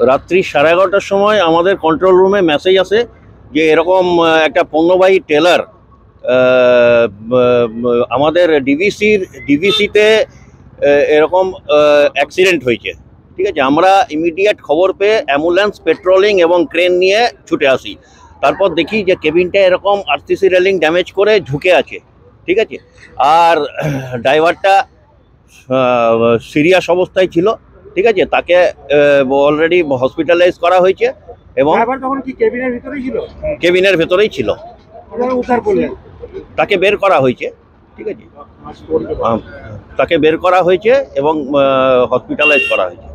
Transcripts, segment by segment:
রাত্রি 11:30টার সময় আমাদের কন্ট্রোল রুমে মেসেজ আসে যে এরকম একটা পণ্যবাহী ট্রেলার আমাদের ডিভিসিতে এরকম অ্যাক্সিডেন্ট হয়েছে। ঠিক আছে, আমরা ইমিডিয়েট খবর পেয়ে অ্যাম্বুলেন্স, পেট্রোলিং এবং ক্রেন নিয়ে ছুটে আসি। তারপর দেখি যে কেবিনটা এরকম আরসিসি রেলিং ড্যামেজ করে ঝুঁকে আছে। ঠিক আছে, আর ড্রাইভারটা সিরিয়াস অবস্থায় ছিল। ঠিক আছে, তাকে অলরেডি হসপিটালাইজ করা হয়েছে এবং কেবিনের ভেতরেই ছিল, তাকে বের করা হয়েছে। ঠিক আছে, তাকে বের করা হয়েছে এবং হসপিটালাইজ করা হয়েছে।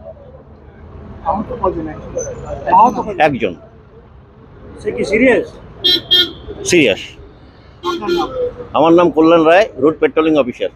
একজন সিরিয়াস। আমার নাম কল্যাণ রায়, রুট পেট্রোলিং অফিসার।